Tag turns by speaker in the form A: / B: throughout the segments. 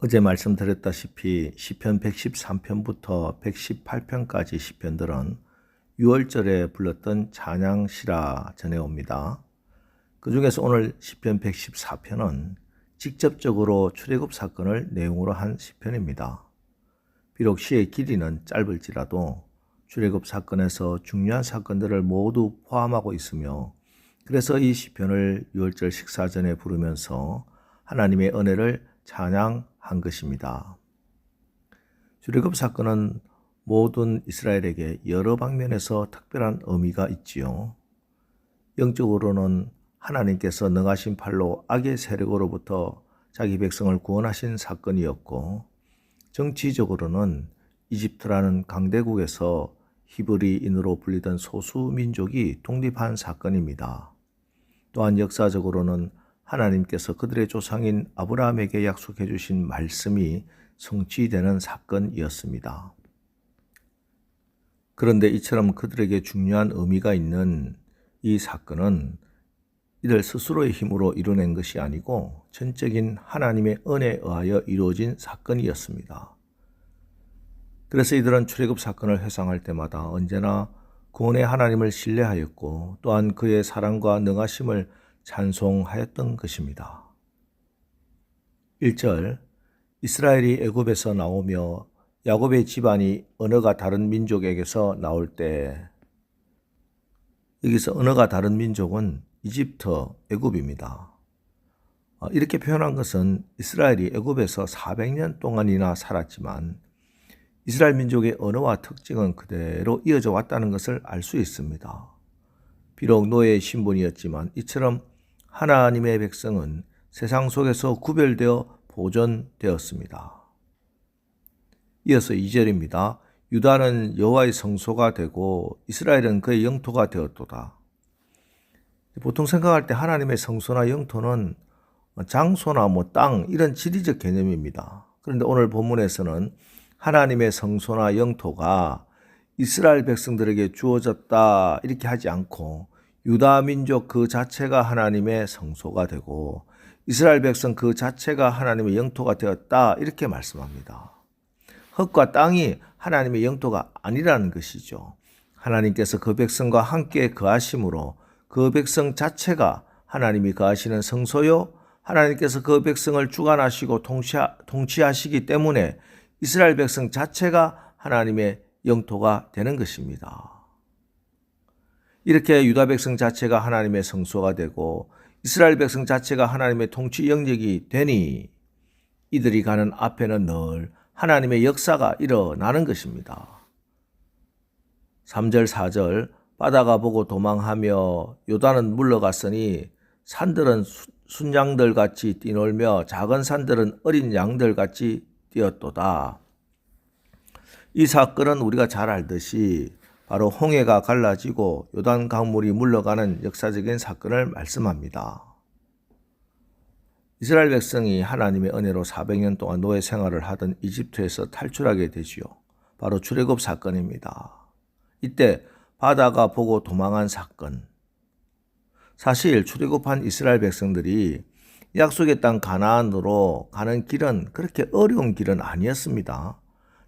A: 어제 말씀드렸다시피 시편 113편부터 118편까지 시편들은 6월절에 불렀던 찬양시라 전해옵니다. 그 중에서 오늘 시편 114편은 직접적으로 출애굽 사건을 내용으로 한 시편입니다. 비록 시의 길이는 짧을지라도 출애굽 사건에서 중요한 사건들을 모두 포함하고 있으며, 그래서 이 시편을 6월절 식사 전에 부르면서 하나님의 은혜를 찬양한 것입니다. 출애굽 사건은 모든 이스라엘에게 여러 방면에서 특별한 의미가 있지요. 영적으로는 하나님께서 능하신 팔로 악의 세력으로부터 자기 백성을 구원하신 사건이었고, 정치적으로는 이집트라는 강대국에서 히브리인으로 불리던 소수민족이 독립한 사건입니다. 또한 역사적으로는 하나님께서 그들의 조상인 아브라함에게 약속해 주신 말씀이 성취되는 사건이었습니다. 그런데 이처럼 그들에게 중요한 의미가 있는 이 사건은 이들 스스로의 힘으로 이뤄낸 것이 아니고 전적인 하나님의 은혜에 의하여 이루어진 사건이었습니다. 그래서 이들은 출애굽 사건을 회상할 때마다 언제나 구원의 하나님을 신뢰하였고, 또한 그의 사랑과 능하심을 찬송하였던 것입니다. 1절, 이스라엘이 애굽에서 나오며 야곱의 집안이 언어가 다른 민족에게서 나올 때, 여기서 언어가 다른 민족은 이집트, 애굽입니다. 이렇게 표현한 것은 이스라엘이 애굽에서 400년 동안이나 살았지만 이스라엘 민족의 언어와 특징은 그대로 이어져 왔다는 것을 알 수 있습니다. 비록 노예의 신분이었지만 이처럼 하나님의 백성은 세상 속에서 구별되어 보존되었습니다. 이어서 2절입니다. 유다는 여호와의 성소가 되고 이스라엘은 그의 영토가 되었도다. 보통 생각할 때 하나님의 성소나 영토는 장소나 땅, 이런 지리적 개념입니다. 그런데 오늘 본문에서는 하나님의 성소나 영토가 이스라엘 백성들에게 주어졌다 이렇게 하지 않고 유다 민족 그 자체가 하나님의 성소가 되고 이스라엘 백성 그 자체가 하나님의 영토가 되었다 이렇게 말씀합니다. 흙과 땅이 하나님의 영토가 아니라는 것이죠. 하나님께서 그 백성과 함께 거하심으로 그 백성 자체가 하나님이 거하시는 성소요, 하나님께서 그 백성을 주관하시고 통치하시기 때문에 이스라엘 백성 자체가 하나님의 영토가 되는 것입니다. 이렇게 유다 백성 자체가 하나님의 성소가 되고 이스라엘 백성 자체가 하나님의 통치 영역이 되니 이들이 가는 앞에는 늘 하나님의 역사가 일어나는 것입니다. 3절 4절, 바다가 보고 도망하며 요단은 물러갔으니 산들은 순양들 같이 뛰놀며 작은 산들은 어린 양들 같이 뛰었도다. 이 사건은 우리가 잘 알듯이 바로 홍해가 갈라지고 요단 강물이 물러가는 역사적인 사건을 말씀합니다. 이스라엘 백성이 하나님의 은혜로 400년 동안 노예 생활을 하던 이집트에서 탈출하게 되지요. 바로 출애굽 사건입니다. 이때 바다가 보고 도망한 사건. 사실 출애굽한 이스라엘 백성들이 약속의 땅 가나안으로 가는 길은 그렇게 어려운 길은 아니었습니다.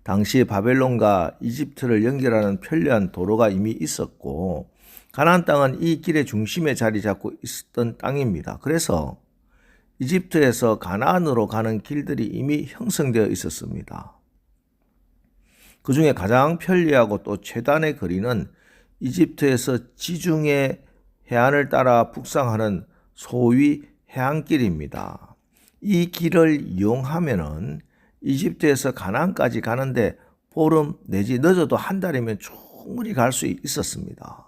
A: 당시 바벨론과 이집트를 연결하는 편리한 도로가 이미 있었고 가나안 땅은 이 길의 중심에 자리 잡고 있었던 땅입니다. 그래서 이집트에서 가나안으로 가는 길들이 이미 형성되어 있었습니다. 그 중에 가장 편리하고 또 최단의 거리는 이집트에서 지중해 해안을 따라 북상하는 소위 해안길입니다. 이 길을 이용하면은 이집트에서 가나안까지 가는데 보름 내지 늦어도 한 달이면 충분히 갈 수 있었습니다.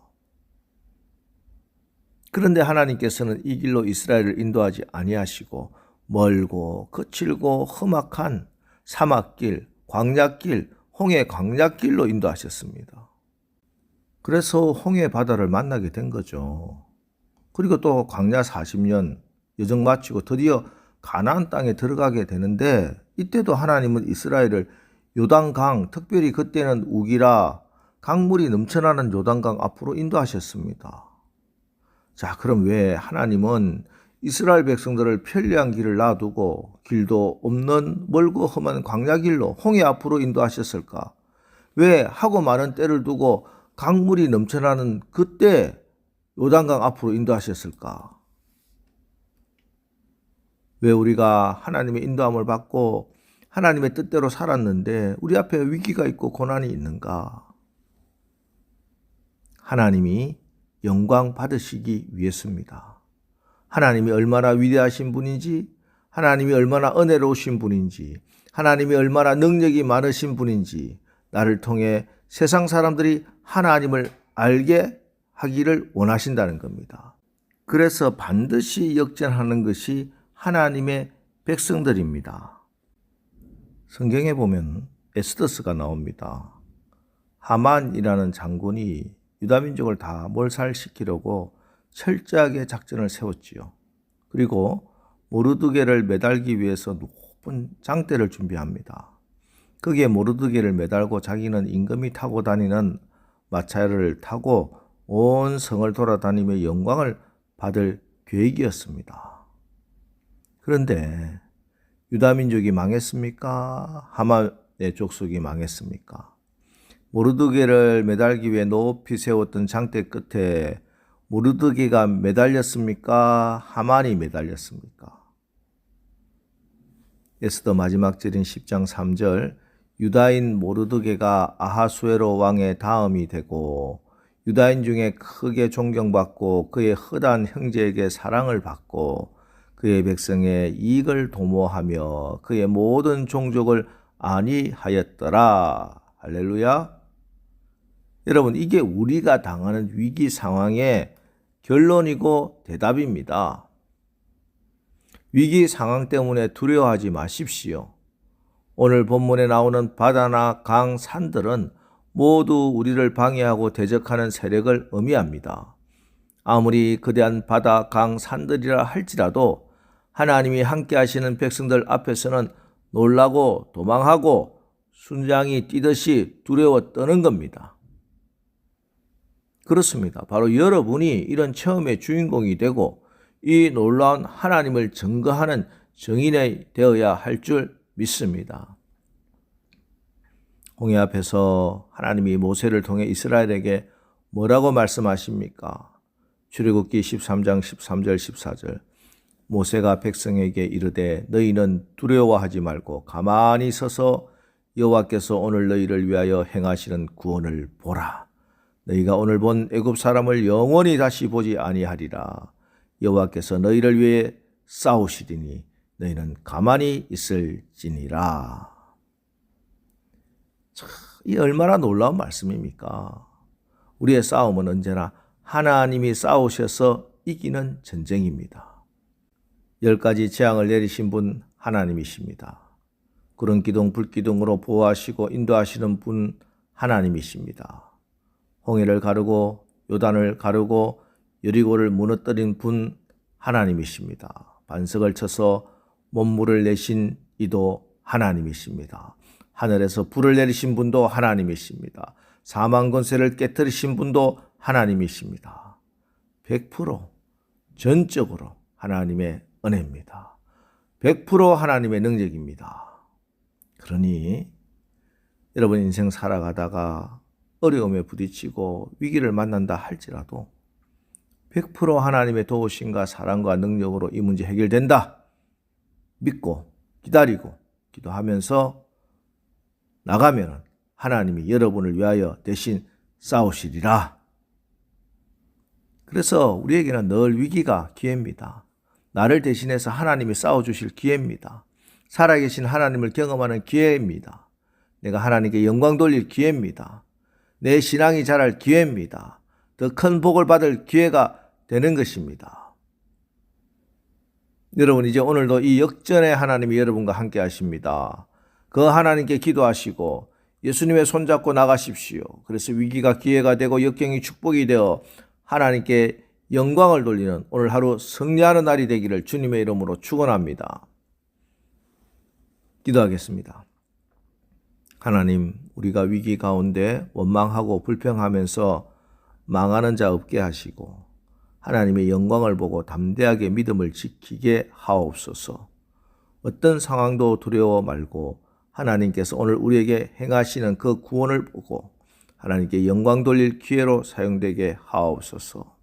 A: 그런데 하나님께서는 이 길로 이스라엘을 인도하지 아니하시고 멀고 거칠고 험악한 사막길, 광야길, 홍해 광야길로 인도하셨습니다. 그래서 홍해 바다를 만나게 된 거죠. 그리고 또 광야 40년 여정 마치고 드디어 가나안 땅에 들어가게 되는데 이때도 하나님은 이스라엘을 요단강, 특별히 그때는 우기라 강물이 넘쳐나는 요단강 앞으로 인도하셨습니다. 자, 그럼 왜 하나님은 이스라엘 백성들을 편리한 길을 놔두고 길도 없는 멀고 험한 광야길로 홍해 앞으로 인도하셨을까? 왜 하고 많은 때를 두고 강물이 넘쳐나는 그때 요단강 앞으로 인도하셨을까? 왜 우리가 하나님의 인도함을 받고 하나님의 뜻대로 살았는데 우리 앞에 위기가 있고 고난이 있는가? 하나님이 영광 받으시기 위해서입니다. 하나님이 얼마나 위대하신 분인지, 하나님이 얼마나 은혜로우신 분인지, 하나님이 얼마나 능력이 많으신 분인지 나를 통해 세상 사람들이 하나님을 알게 하기를 원하신다는 겁니다. 그래서 반드시 역전하는 것이 하나님의 백성들입니다. 성경에 보면 에스더스가 나옵니다. 하만이라는 장군이 유다민족을 다 몰살시키려고 철저하게 작전을 세웠지요. 그리고 모르드게를 매달기 위해서 높은 장대를 준비합니다. 거기에 모르드게를 매달고 자기는 임금이 타고 다니는 마차를 타고 온 성을 돌아다니며 영광을 받을 계획이었습니다. 그런데 유다민족이 망했습니까? 하만의 족속이 망했습니까? 모르드게를 매달기 위해 높이 세웠던 장대 끝에 모르드게가 매달렸습니까? 하만이 매달렸습니까? 에스더 마지막 절인 10장 3절 유다인 모르드게가 아하수에로 왕의 다음이 되고 유다인 중에 크게 존경받고 그의 허다한 형제에게 사랑을 받고 그의 백성의 이익을 도모하며 그의 모든 종족을 안위하였더라. 할렐루야. 여러분, 이게 우리가 당하는 위기 상황의 결론이고 대답입니다. 위기 상황 때문에 두려워하지 마십시오. 오늘 본문에 나오는 바다나 강, 산들은 모두 우리를 방해하고 대적하는 세력을 의미합니다. 아무리 거대한 바다, 강, 산들이라 할지라도 하나님이 함께 하시는 백성들 앞에서는 놀라고 도망하고 순장이 뛰듯이 두려워 떠는 겁니다. 그렇습니다. 바로 여러분이 이런 체험의 주인공이 되고 이 놀라운 하나님을 증거하는 증인이 되어야 할 줄 믿습니다. 홍해 앞에서 하나님이 모세를 통해 이스라엘에게 뭐라고 말씀하십니까? 출애굽기 13장 13절 14절 모세가 백성에게 이르되 너희는 두려워하지 말고 가만히 서서 여호와께서 오늘 너희를 위하여 행하시는 구원을 보라. 너희가 오늘 본 애굽 사람을 영원히 다시 보지 아니하리라. 여호와께서 너희를 위해 싸우시리니 너희는 가만히 있을지니라. 이 얼마나 놀라운 말씀입니까? 우리의 싸움은 언제나 하나님이 싸우셔서 이기는 전쟁입니다. 10가지 재앙을 내리신 분 하나님이십니다. 구름 기둥, 불 기둥으로 보호하시고 인도하시는 분 하나님이십니다. 홍해를 가르고 요단을 가르고 여리고를 무너뜨린 분 하나님이십니다. 반석을 쳐서 mon물을 내신 이도 하나님이십니다. 하늘에서 불을 내리신 분도 하나님이십니다. 사망 권세를 깨뜨리신 분도 하나님이십니다. 100% 전적으로 하나님의 은혜입니다. 100% 하나님의 능력입니다. 그러니 여러분 인생 살아가다가 어려움에 부딪히고 위기를 만난다 할지라도 100% 하나님의 도우심과 사랑과 능력으로 이 문제 해결된다. 믿고 기다리고 기도하면서 나가면 하나님이 여러분을 위하여 대신 싸우시리라. 그래서 우리에게는 늘 위기가 기회입니다. 나를 대신해서 하나님이 싸워주실 기회입니다. 살아계신 하나님을 경험하는 기회입니다. 내가 하나님께 영광 돌릴 기회입니다. 내 신앙이 자랄 기회입니다. 더 큰 복을 받을 기회가 되는 것입니다. 여러분 이제 오늘도 이 역전의 하나님이 여러분과 함께 하십니다. 그 하나님께 기도하시고 예수님의 손잡고 나가십시오. 그래서 위기가 기회가 되고 역경이 축복이 되어 하나님께 영광을 돌리는 오늘 하루 승리하는 날이 되기를 주님의 이름으로 축원합니다. 기도하겠습니다. 하나님, 우리가 위기 가운데 원망하고 불평하면서 망하는 자 없게 하시고 하나님의 영광을 보고 담대하게 믿음을 지키게 하옵소서. 어떤 상황도 두려워 말고 하나님께서 오늘 우리에게 행하시는 그 구원을 보고 하나님께 영광 돌릴 기회로 사용되게 하옵소서.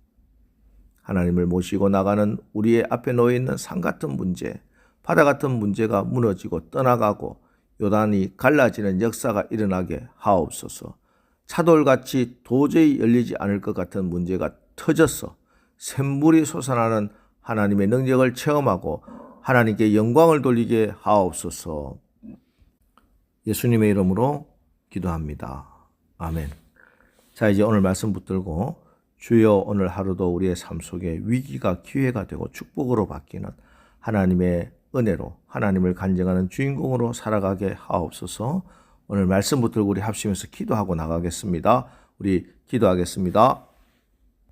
A: 하나님을 모시고 나가는 우리의 앞에 놓여 있는 산 같은 문제, 바다 같은 문제가 무너지고 떠나가고 요단이 갈라지는 역사가 일어나게 하옵소서. 차돌같이 도저히 열리지 않을 것 같은 문제가 터져서 샘물이 솟아나는 하나님의 능력을 체험하고 하나님께 영광을 돌리게 하옵소서. 예수님의 이름으로 기도합니다. 아멘. 자, 이제 오늘 말씀 붙들고 주여 오늘 하루도 우리의 삶 속에 위기가 기회가 되고 축복으로 바뀌는 하나님의 은혜로 하나님을 간증하는 주인공으로 살아가게 하옵소서. 오늘 말씀 붙들고 우리 합심해서 기도하고 나가겠습니다. 우리 기도하겠습니다.